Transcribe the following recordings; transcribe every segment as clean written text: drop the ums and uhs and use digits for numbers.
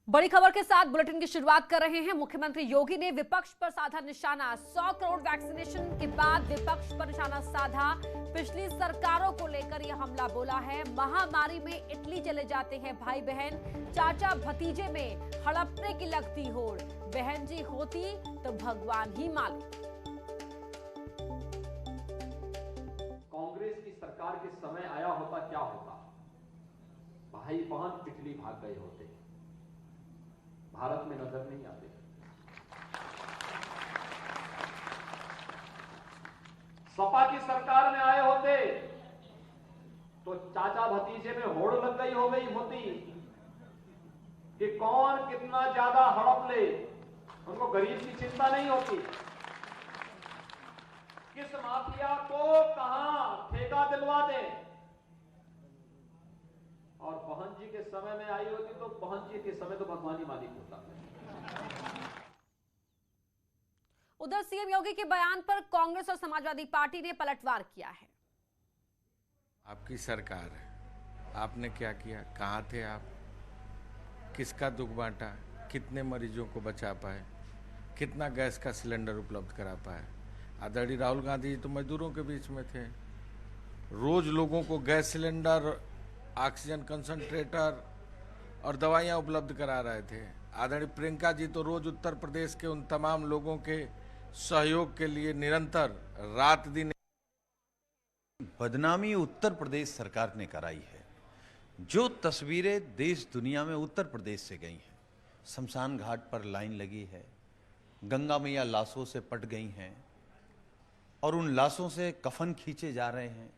बड़ी खबर के साथ बुलेटिन की शुरुआत कर रहे हैं। मुख्यमंत्री योगी ने विपक्ष पर साधा निशाना। 100 करोड़ वैक्सीनेशन के बाद विपक्ष पर निशाना साधा। पिछली सरकारों को लेकर यह हमला बोला है। महामारी में इटली चले जाते हैं भाई बहन, चाचा भतीजे में हड़पने की लगती होड़। बहन जी होती तो भगवान ही मालिक। कांग्रेस की सरकार के समय आया होता क्या होता? भाई बहन इटली भाग गए होते, भारत में नजर नहीं आते। सपा की सरकार में आए होते तो चाचा भतीजे में होड़ लग गई होती कि कौन कितना ज्यादा हड़प ले। उनको गरीब की चिंता नहीं होती, किस माफिया को कहां ठेका दिलवा दें। और बहन जी के समय में आई होती तो बहन जी के समय तो भगवान ही मालिक होता है। उधर सीएम योगी के बयान पर कांग्रेस और समाजवादी पार्टी ने पलटवार किया है। आपकी सरकार है, आपने क्या किया? कहां थे आप? किसका दुख बांटा? कितने मरीजों को बचा पाए? कितना गैस का सिलेंडर उपलब्ध करा पाए? आदरणीय राहुल गांधी जी तो मजदूरों के बीच में थे, रोज लोगों को गैस सिलेंडर, ऑक्सीजन कंसंट्रेटर और दवाइयां उपलब्ध करा रहे थे। आदरणीय प्रियंका जी तो रोज उत्तर प्रदेश के उन तमाम लोगों के सहयोग के लिए निरंतर रात दिन। बदनामी उत्तर प्रदेश सरकार ने कराई है। जो तस्वीरें देश दुनिया में उत्तर प्रदेश से गई हैं, शमशान घाट पर लाइन लगी है, गंगा मैया लाशों से पट गई हैं और उन लाशों से कफन खींचे जा रहे हैं।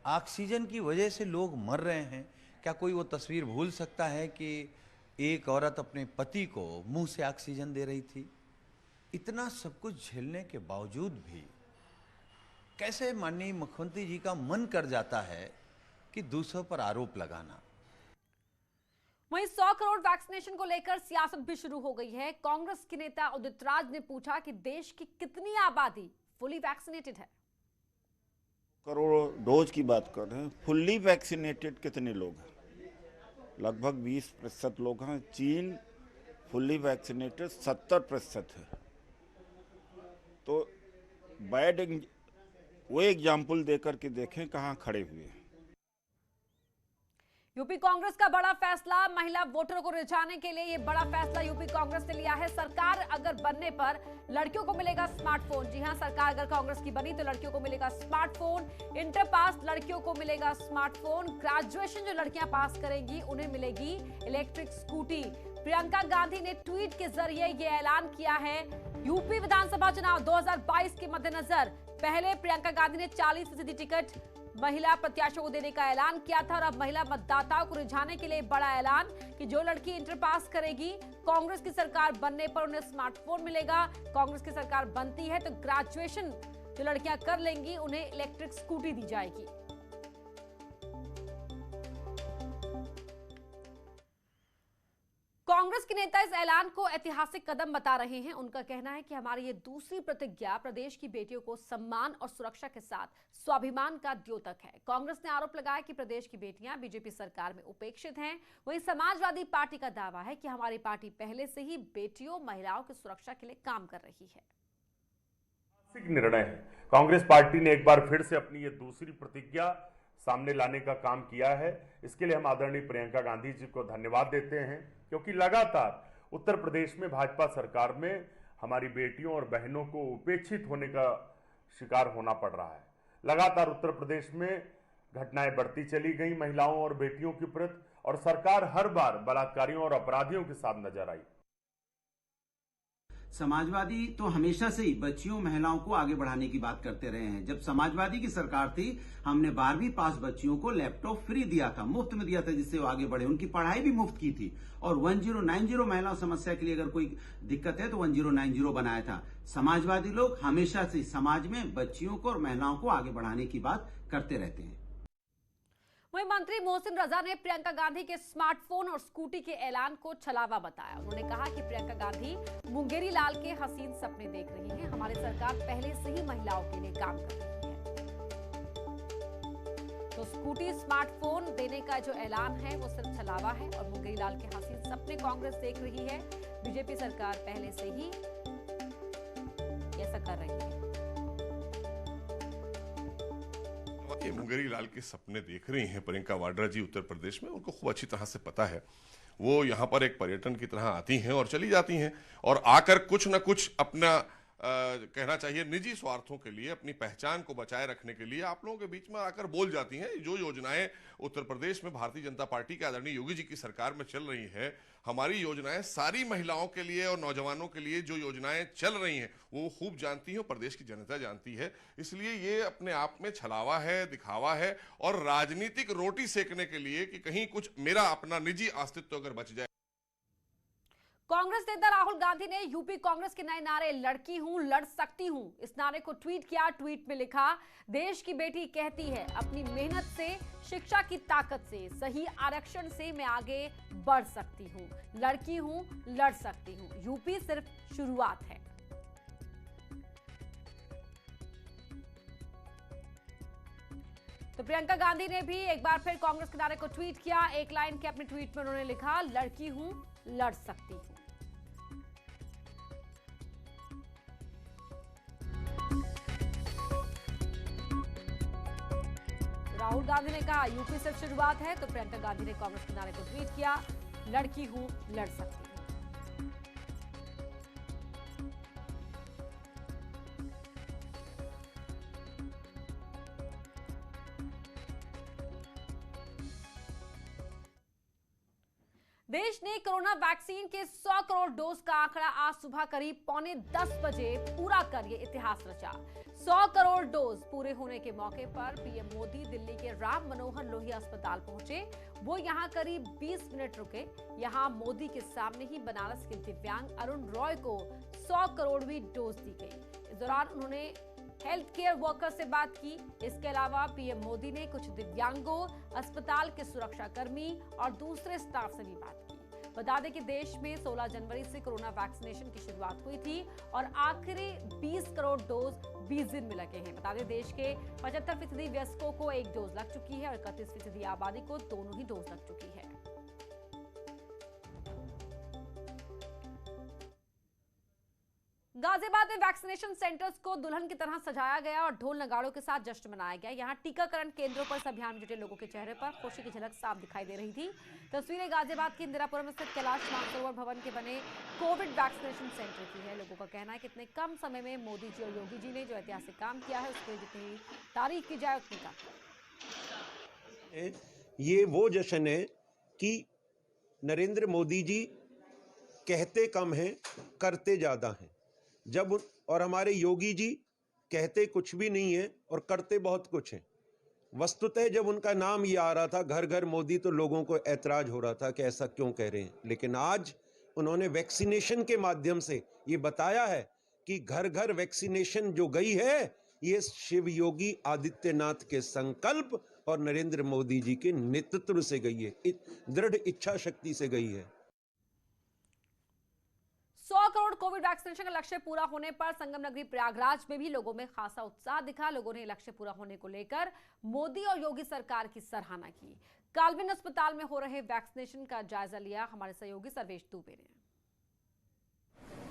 ऑक्सीजन की वजह से लोग मर रहे हैं। क्या कोई वो तस्वीर भूल सकता है कि एक औरत अपने पति को मुंह से ऑक्सीजन दे रही थी? इतना सब कुछ झेलने के बावजूद भी कैसे माननीय मुख्यमंत्री जी का मन कर जाता है कि दूसरों पर आरोप लगाना। वहीं 100 करोड़ वैक्सीनेशन को लेकर सियासत भी शुरू हो गई है। कांग्रेस के नेता उदित राज ने पूछा कि देश की कितनी आबादी फुली वैक्सीनेटेड है। करोड़ डोज की बात कर रहे हैं, फुल्ली वैक्सीनेटेड कितने लोग हैं? लगभग 20% लोग हैं। चीन फुल्ली वैक्सीनेटेड 70% है। तो वो एग्जाम्पल देकर के देखें कहाँ खड़े हुए हैं। यूपी कांग्रेस का बड़ा फैसला। महिला वोटरों को रिझाने के लिए यह बड़ा फैसला यूपी कांग्रेस ने लिया है। सरकार अगर बनने पर लड़कियों को मिलेगा स्मार्टफोन। जी हां, सरकार अगर कांग्रेस की बनी तो लड़कियों को मिलेगा स्मार्टफोन। इंटर पास लड़कियों को मिलेगा स्मार्टफोन। ग्रेजुएशन जो लड़कियां पास करेंगी उन्हें मिलेगी इलेक्ट्रिक स्कूटी। प्रियंका गांधी ने ट्वीट के जरिए यह ऐलान किया है। यूपी विधानसभा चुनाव 2022 के मद्देनजर पहले प्रियंका गांधी ने 40% टिकट महिला प्रत्याशियों को देने का ऐलान किया था और अब महिला मतदाताओं को रिझाने के लिए बड़ा ऐलान कि जो लड़की इंटर पास करेगी, कांग्रेस की सरकार बनने पर उन्हें स्मार्टफोन मिलेगा। कांग्रेस की सरकार बनती है तो ग्रेजुएशन जो लड़कियां कर लेंगी उन्हें इलेक्ट्रिक स्कूटी दी जाएगी। कांग्रेस के नेता इस ऐलान को ऐतिहासिक कदम बता रहे हैं। उनका कहना है कि हमारी ये दूसरी प्रतिज्ञा प्रदेश की बेटियों को सम्मान और सुरक्षा के साथ स्वाभिमान का द्योतक है। कांग्रेस ने आरोप लगाया कि प्रदेश की बेटियां बीजेपी सरकार में उपेक्षित हैं। वहीं समाजवादी पार्टी का दावा है कि हमारी पार्टी पहले से ही बेटियों, महिलाओं की सुरक्षा के लिए काम कर रही है। निर्णय है। कांग्रेस पार्टी ने एक बार फिर से अपनी ये दूसरी प्रतिज्ञा सामने लाने का काम किया है। इसके लिए हम आदरणीय प्रियंका गांधी जी को धन्यवाद देते हैं, क्योंकि लगातार उत्तर प्रदेश में भाजपा सरकार में हमारी बेटियों और बहनों को उपेक्षित होने का शिकार होना पड़ रहा है। लगातार उत्तर प्रदेश में घटनाएं बढ़ती चली गई महिलाओं और बेटियों के प्रति, और सरकार हर बार बलात्कारियों और अपराधियों के साथ नजर आई। समाजवादी तो हमेशा से ही बच्चियों, महिलाओं को आगे बढ़ाने की बात करते रहे हैं। जब समाजवादी की सरकार थी, हमने 12वीं पास बच्चियों को लैपटॉप फ्री दिया था, मुफ्त में दिया था, जिससे वो आगे बढ़े। उनकी पढ़ाई भी मुफ्त की थी। और 1090 महिलाओं समस्या के लिए अगर कोई दिक्कत है तो 1090 बनाया था। समाजवादी लोग हमेशा से समाज में बच्चियों को और महिलाओं को आगे बढ़ाने की बात करते रहते हैं। वहीं मंत्री मोहसिन रजा ने प्रियंका गांधी के स्मार्टफोन और स्कूटी के ऐलान को छलावा बताया। उन्होंने कहा कि प्रियंका गांधी मुंगेरी लाल के हसीन सपने देख रही हैं। हमारी सरकार पहले से ही महिलाओं के लिए काम कर रही है। तो स्कूटी स्मार्टफोन देने का जो ऐलान है वो सिर्फ छलावा है और मुंगेरीलाल के हसीन सपने कांग्रेस देख रही है। बीजेपी सरकार पहले से ही ऐसा कर रही है। ये मुंगेरीलाल के सपने देख रही हैं प्रियंका वाड्रा जी उत्तर प्रदेश में। उनको खूब अच्छी तरह से पता है, वो यहाँ पर एक पर्यटन की तरह आती हैं और चली जाती हैं और आकर कुछ न कुछ अपना कहना चाहिए निजी स्वार्थों के लिए, अपनी पहचान को बचाए रखने के लिए आप लोगों के बीच में आकर बोल जाती हैं। जो योजनाएं उत्तर प्रदेश में भारतीय जनता पार्टी के आदरणीय योगी जी की सरकार में चल रही है, हमारी योजनाएं सारी महिलाओं के लिए और नौजवानों के लिए जो योजनाएं चल रही हैं वो खूब जानती हैं, प्रदेश की जनता जानती है। इसलिए ये अपने आप में छलावा है, दिखावा है और राजनीतिक रोटी सेकने के लिए कि कहीं कुछ मेरा अपना निजी अस्तित्व अगर बच जाए। कांग्रेस नेता राहुल गांधी ने यूपी कांग्रेस के नए नारे लड़की हूं लड़ सकती हूं इस नारे को ट्वीट किया। ट्वीट में लिखा, देश की बेटी कहती है अपनी मेहनत से, शिक्षा की ताकत से, सही आरक्षण से मैं आगे बढ़ सकती हूं। लड़की हूं लड़ सकती हूं, यूपी सिर्फ शुरुआत है। तो प्रियंका गांधी ने भी एक बार फिर कांग्रेस के नारे को ट्वीट किया। एक लाइन के अपने ट्वीट में उन्होंने लिखा, लड़की हूं लड़ सकती हूं। राहुल गांधी ने कहा यूपी सिर्फ शुरुआत है, तो प्रियंका गांधी ने कांग्रेस के नारे को ट्वीट किया, लड़की हूं लड़ सकती हूं। देश ने कोरोना वैक्सीन के 100 करोड़ डोज का आंकड़ा आज सुबह करीब 9:45 बजे पूरा कर ये इतिहास रचा। 100 करोड़ डोज पूरे होने के मौके पर पीएम मोदी दिल्ली के राम मनोहर लोहिया अस्पताल पहुंचे। वो यहां करीब 20 मिनट रुके। यहां मोदी के सामने ही बनारस के दिव्यांग अरुण रॉय को 100 करोड़वीं डोज दी गई। इस दौरान उन्होंने हेल्थ केयर वर्कर से बात की। इसके अलावा पीएम मोदी ने कुछ दिव्यांगों, अस्पताल के सुरक्षाकर्मी और दूसरे स्टाफ से भी बात की। बता दें कि देश में 16 जनवरी से कोरोना वैक्सीनेशन की शुरुआत हुई थी और आखिरी 20 करोड़ डोज 20 दिन में लगे हैं। बता दें देश के 75% वयस्कों को एक डोज लग चुकी है और 31% आबादी को दोनों ही डोज लग चुकी है। गाजियाबाद में वैक्सीनेशन सेंटर्स को दुल्हन की तरह सजाया गया और ढोल नगाड़ों के साथ जश्न मनाया गया। यहां टीकाकरण केंद्रों पर इस अभियान में जुटे लोगों के चेहरे पर खुशी की झलक साफ दिखाई दे रही थी। तस्वीरें गाजियाबाद के इंदिरापुरम स्थित कैलाश मानसरोवर भवन के बने कोविड वैक्सीनेशन सेंटर की है। लोगों का कहना है कि इतने कम समय में मोदी जी और योगी जी ने जो ऐतिहासिक काम किया है उसकी जितनी तारीफ की जाए उतनी कम। ये वो जश्न है कि नरेंद्र मोदी जी कहते कम हैं, करते ज्यादा हैं। और हमारे योगी जी कहते कुछ भी नहीं है और करते बहुत कुछ है। वस्तुतः जब उनका नाम ये आ रहा था घर घर मोदी, तो लोगों को ऐतराज हो रहा था कि ऐसा क्यों कह रहे हैं। लेकिन आज उन्होंने वैक्सीनेशन के माध्यम से ये बताया है कि घर घर वैक्सीनेशन जो गई है ये शिव योगी आदित्यनाथ के संकल्प और नरेंद्र मोदी जी के नेतृत्व से गई है, दृढ़ इच्छा शक्ति से गई है। 100 करोड़ कोविड वैक्सीनेशन का लक्ष्य पूरा होने पर संगम नगरी प्रयागराज में भी लोगों में खासा उत्साह दिखा। लोगों ने लक्ष्य पूरा होने को लेकर मोदी और योगी सरकार की सराहना की। कालविन अस्पताल में हो रहे वैक्सीनेशन का जायजा लिया हमारे सहयोगी सर्वेश दुबे ने।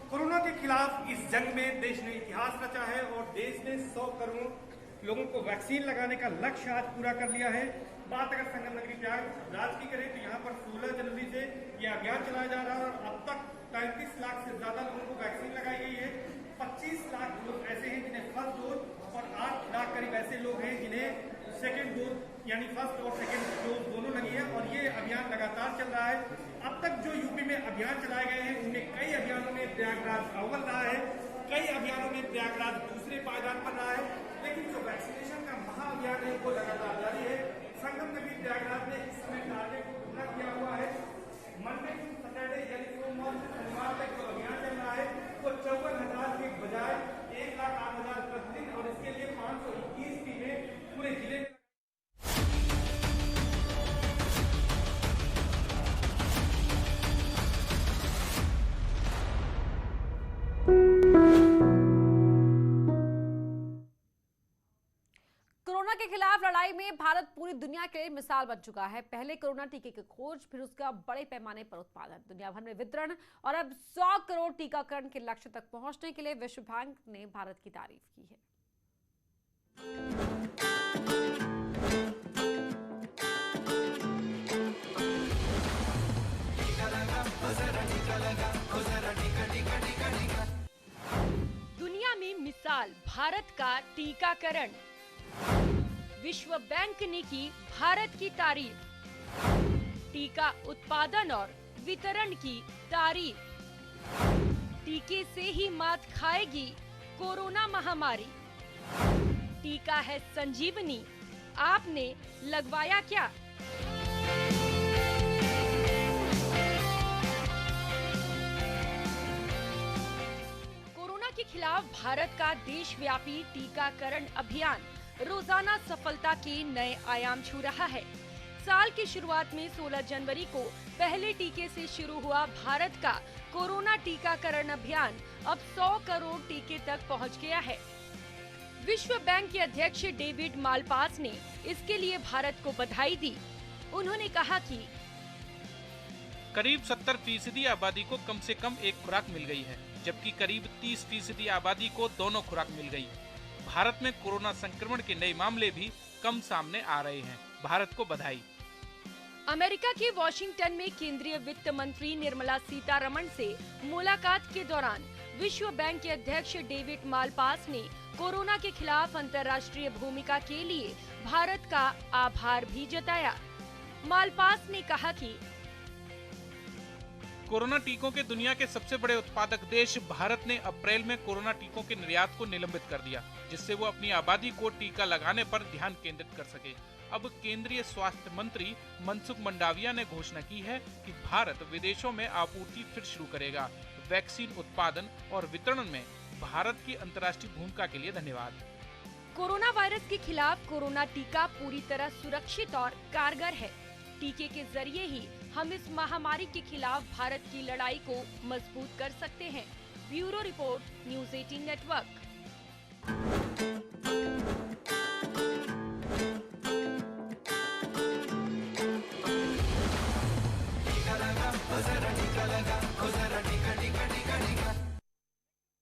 कोरोना के खिलाफ इस जंग में देश ने इतिहास रचा है और देश ने 100 करोड़ लोगों को वैक्सीन लगाने का लक्ष्य आज पूरा कर लिया है। बात अगर संगम नगरी प्रयागराज की करें तो यहाँ पर 16 जनवरी से यह अभियान चलाया जा रहा है और अब तक 35 लाख से ज्यादा लोगों को वैक्सीन लगाई गई है। 25 लाख लोग ऐसे हैं जिन्हें फर्स्ट डोज और 8 लाख करीब ऐसे लोग हैं जिन्हें सेकेंड डोज यानी फर्स्ट और सेकेंड डोज दोनों लगी है और ये अभियान लगातार चल रहा है। अब तक जो यूपी में अभियान चलाए गए हैं उनमें कई अभियानों में प्रयागराज अव्वल रहा है, कई अभियानों में प्रयागराज दूसरे पायदान पर रहा है। लेकिन जो वैक्सीनेशन का महाअभियान है वो लगातार जारी है। संगम नगरी प्रयागराज ने इस समय टारगेट को पूरा किया हुआ है। मंडे टू सैटरडे यानी सोमवार से शनिवार तक जो अभियान चल रहा है वो 54,000 के बजाय 1,08,000 प्रतिदिन और इसके लिए 521 टीमें पूरे जिले में। कोरोना के खिलाफ लड़ाई में भारत पूरी पूरी दुनिया के लिए मिसाल बन चुका है। पहले कोरोना टीके की खोज, फिर उसका बड़े पैमाने पर उत्पादन, दुनिया भर में वितरण और अब 100 करोड़ टीकाकरण के लक्ष्य तक पहुंचने के लिए विश्व बैंक ने भारत की तारीफ की है। दुनिया में मिसाल भारत का टीकाकरण, विश्व बैंक ने की भारत की तारीफ, टीका उत्पादन और वितरण की तारीफ, टीके से ही मात खाएगी कोरोना महामारी, टीका है संजीवनी, आपने लगवाया क्या? के खिलाफ भारत का देशव्यापी टीकाकरण अभियान रोजाना सफलता के नए आयाम छू रहा है। साल की शुरुआत में 16 जनवरी को पहले टीके से शुरू हुआ भारत का कोरोना टीकाकरण अभियान अब 100 करोड़ टीके तक पहुंच गया है। विश्व बैंक के अध्यक्ष डेविड मालपास ने इसके लिए भारत को बधाई दी। उन्होंने कहा कि करीब 70% आबादी को कम से कम एक खुराक मिल गई है, जबकि करीब 30% आबादी को दोनों खुराक मिल गई। भारत में कोरोना संक्रमण के नए मामले भी कम सामने आ रहे हैं। भारत को बधाई। अमेरिका के वॉशिंगटन में केंद्रीय वित्त मंत्री निर्मला सीतारमण से मुलाकात के दौरान विश्व बैंक के अध्यक्ष डेविड मालपास ने कोरोना के खिलाफ अंतर्राष्ट्रीय भूमिका के लिए भारत का आभार भी जताया। मालपास ने कहा कि कोरोना टीकों के दुनिया के सबसे बड़े उत्पादक देश भारत ने अप्रैल में कोरोना टीकों के निर्यात को निलंबित कर दिया, जिससे वो अपनी आबादी को टीका लगाने पर ध्यान केंद्रित कर सके। अब केंद्रीय स्वास्थ्य मंत्री मनसुख मंडाविया ने घोषणा की है कि भारत विदेशों में आपूर्ति फिर शुरू करेगा। वैक्सीन उत्पादन और वितरण में भारत की अंतर्राष्ट्रीय भूमिका के लिए धन्यवाद। कोरोना वायरस के खिलाफ कोरोना टीका पूरी तरह सुरक्षित और कारगर है। टीके के जरिए ही हम इस महामारी के खिलाफ भारत की लड़ाई को मजबूत कर सकते हैं। Bureau report, news 18 network.